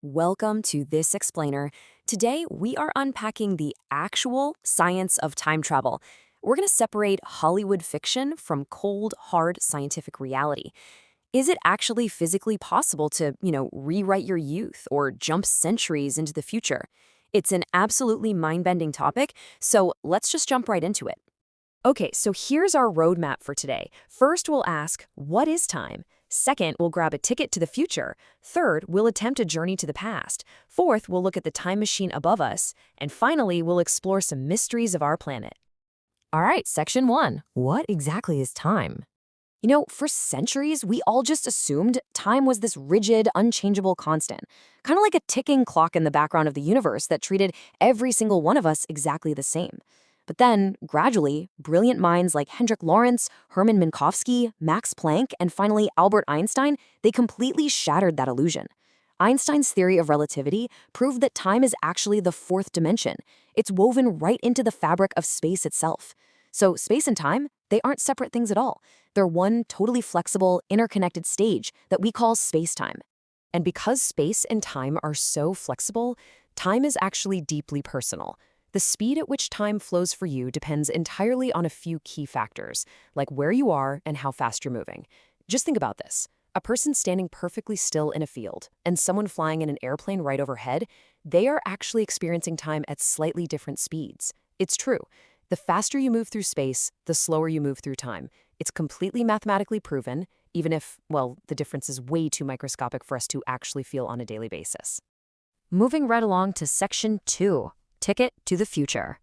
Welcome to This Explainer. Today, we are unpacking the actual science of time travel. We're going to separate Hollywood fiction from cold, hard scientific reality. Is it actually physically possible to, rewrite your youth or jump centuries into the future? It's an absolutely mind-bending topic, so let's just jump right into it. Okay, so here's our roadmap for today. First, we'll ask, what is time? Second, we'll grab a ticket to the future. Third, we'll attempt a journey to the past. Fourth, we'll look at the time machine above us. And finally, we'll explore some mysteries of our planet. All right, section 1. What exactly is time? For centuries, we all just assumed time was this rigid, unchangeable constant, kind of like a ticking clock in the background of the universe that treated every single one of us exactly the same. But then, gradually, brilliant minds like Hendrik Lorentz, Hermann Minkowski, Max Planck, and finally Albert Einstein, they completely shattered that illusion. Einstein's theory of relativity proved that time is actually the fourth dimension. It's woven right into the fabric of space itself. So space and time, they aren't separate things at all. They're one totally flexible, interconnected stage that we call space-time. And because space and time are so flexible, time is actually deeply personal. The speed at which time flows for you depends entirely on a few key factors, like where you are and how fast you're moving. Just think about this. A person standing perfectly still in a field and someone flying in an airplane right overhead, they are actually experiencing time at slightly different speeds. It's true. The faster you move through space, the slower you move through time. It's completely mathematically proven, even if, the difference is way too microscopic for us to actually feel on a daily basis. Moving right along to section 2. Ticket to the future.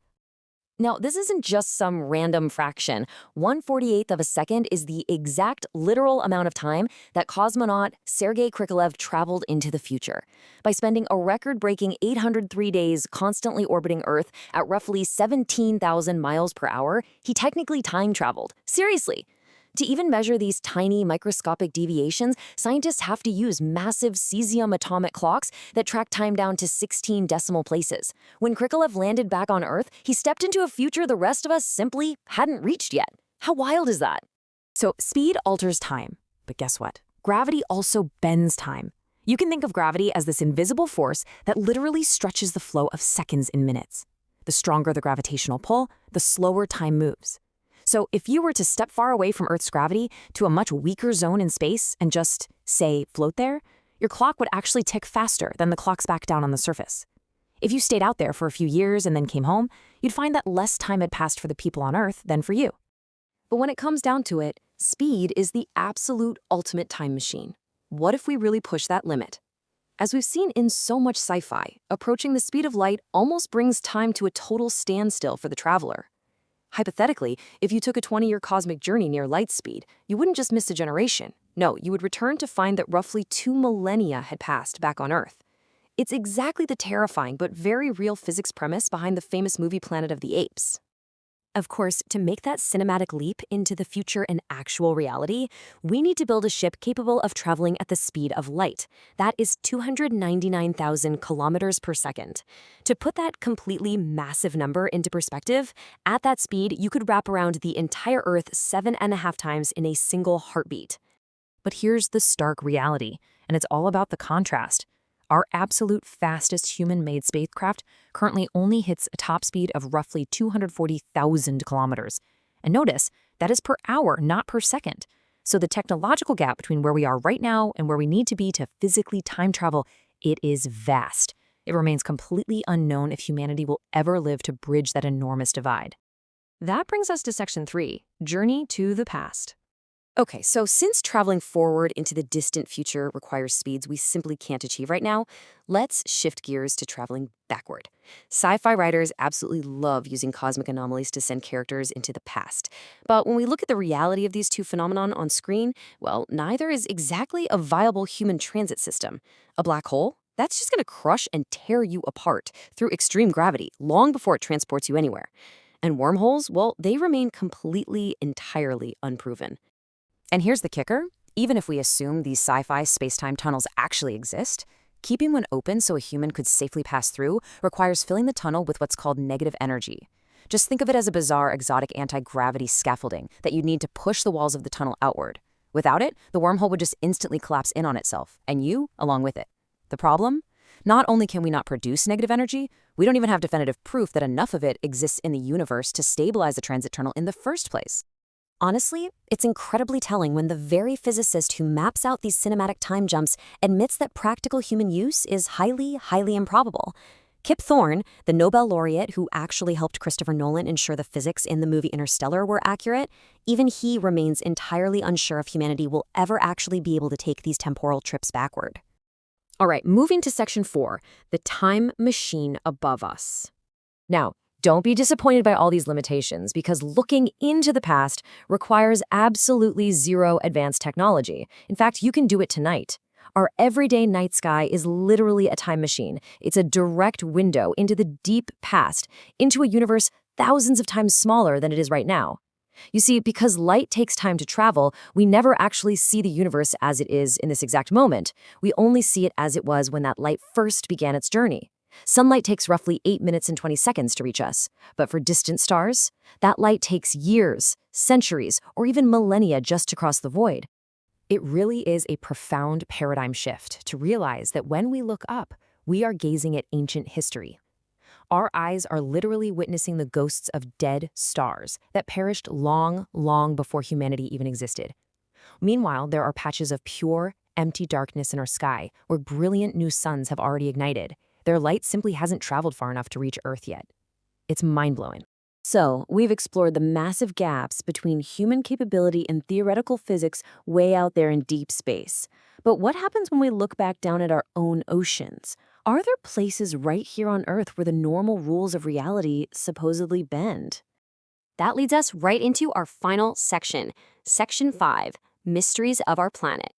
Now, this isn't just some random fraction. 1/48th of a second is the exact literal amount of time that cosmonaut Sergei Krikalev traveled into the future. By spending a record-breaking 803 days constantly orbiting Earth at roughly 17,000 miles per hour, he technically time traveled. Seriously. To even measure these tiny microscopic deviations, scientists have to use massive cesium atomic clocks that track time down to 16 decimal places. When Krikalev landed back on Earth, he stepped into a future the rest of us simply hadn't reached yet. How wild is that? So speed alters time. But guess what? Gravity also bends time. You can think of gravity as this invisible force that literally stretches the flow of seconds in minutes. The stronger the gravitational pull, the slower time moves. So if you were to step far away from Earth's gravity to a much weaker zone in space and just, say, float there, your clock would actually tick faster than the clocks back down on the surface. If you stayed out there for a few years and then came home, you'd find that less time had passed for the people on Earth than for you. But when it comes down to it, speed is the absolute ultimate time machine. What if we really push that limit? As we've seen in so much sci-fi, approaching the speed of light almost brings time to a total standstill for the traveler. Hypothetically, if you took a 20-year cosmic journey near light speed, you wouldn't just miss a generation. No, you would return to find that roughly 2 millennia had passed back on Earth. It's exactly the terrifying but very real physics premise behind the famous movie Planet of the Apes. Of course, to make that cinematic leap into the future an actual reality, we need to build a ship capable of traveling at the speed of light. That is 299,000 kilometers per second. To put that completely massive number into perspective, at that speed, you could wrap around the entire Earth 7.5 times in a single heartbeat. But here's the stark reality, and it's all about the contrast. Our absolute fastest human-made spacecraft currently only hits a top speed of roughly 240,000 kilometers. And notice, that is per hour, not per second. So the technological gap between where we are right now and where we need to be to physically time travel, it is vast. It remains completely unknown if humanity will ever live to bridge that enormous divide. That brings us to section 3, Journey to the Past. Okay, so since traveling forward into the distant future requires speeds we simply can't achieve right now, let's shift gears to traveling backward. Sci-fi writers absolutely love using cosmic anomalies to send characters into the past. But when we look at the reality of these two phenomena on screen, neither is exactly a viable human transit system. A black hole? That's just going to crush and tear you apart through extreme gravity long before it transports you anywhere. And wormholes, they remain entirely unproven. And here's the kicker. Even if we assume these sci-fi space-time tunnels actually exist, keeping one open so a human could safely pass through requires filling the tunnel with what's called negative energy. Just think of it as a bizarre, exotic anti-gravity scaffolding that you'd need to push the walls of the tunnel outward. Without it, the wormhole would just instantly collapse in on itself, and you along with it. The problem? Not only can we not produce negative energy, we don't even have definitive proof that enough of it exists in the universe to stabilize the transit tunnel in the first place. Honestly, it's incredibly telling when the very physicist who maps out these cinematic time jumps admits that practical human use is highly, highly improbable. Kip Thorne, the Nobel laureate who actually helped Christopher Nolan ensure the physics in the movie Interstellar were accurate, even he remains entirely unsure if humanity will ever actually be able to take these temporal trips backward. All right, moving to section 4, the time machine above us. Now, don't be disappointed by all these limitations because looking into the past requires absolutely zero advanced technology. In fact, you can do it tonight. Our everyday night sky is literally a time machine. It's a direct window into the deep past, into a universe thousands of times smaller than it is right now. You see, because light takes time to travel, we never actually see the universe as it is in this exact moment. We only see it as it was when that light first began its journey. Sunlight takes roughly 8 minutes and 20 seconds to reach us, but for distant stars, that light takes years, centuries, or even millennia just to cross the void. It really is a profound paradigm shift to realize that when we look up, we are gazing at ancient history. Our eyes are literally witnessing the ghosts of dead stars that perished long, long before humanity even existed. Meanwhile, there are patches of pure, empty darkness in our sky where brilliant new suns have already ignited. Their light simply hasn't traveled far enough to reach Earth yet. It's mind-blowing. So, we've explored the massive gaps between human capability and theoretical physics way out there in deep space. But what happens when we look back down at our own oceans? Are there places right here on Earth where the normal rules of reality supposedly bend? That leads us right into our final section, Section 5, Mysteries of Our Planet.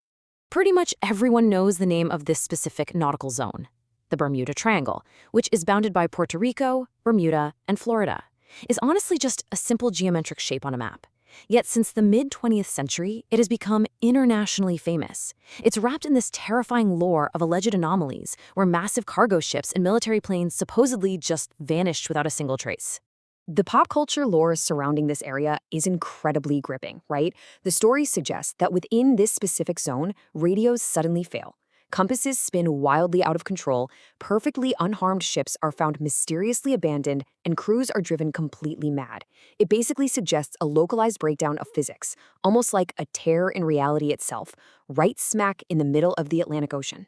Pretty much everyone knows the name of this specific nautical zone, the Bermuda Triangle, which is bounded by Puerto Rico, Bermuda, and Florida, is honestly just a simple geometric shape on a map. Yet since the mid-20th century, it has become internationally famous. It's wrapped in this terrifying lore of alleged anomalies, where massive cargo ships and military planes supposedly just vanished without a single trace. The pop culture lore surrounding this area is incredibly gripping, right? The stories suggest that within this specific zone, radios suddenly fail. Compasses spin wildly out of control, perfectly unharmed ships are found mysteriously abandoned, and crews are driven completely mad. It basically suggests a localized breakdown of physics, almost like a tear in reality itself, right smack in the middle of the Atlantic Ocean.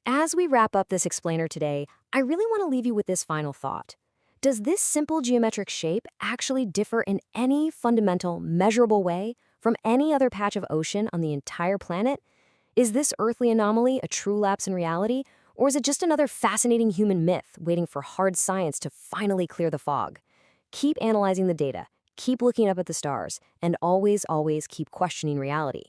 As we wrap up this explainer today, I really want to leave you with this final thought. Does this simple geometric shape actually differ in any fundamental, measurable way from any other patch of ocean on the entire planet? Is this earthly anomaly a true lapse in reality, or is it just another fascinating human myth waiting for hard science to finally clear the fog? Keep analyzing the data, keep looking up at the stars, and always, always keep questioning reality.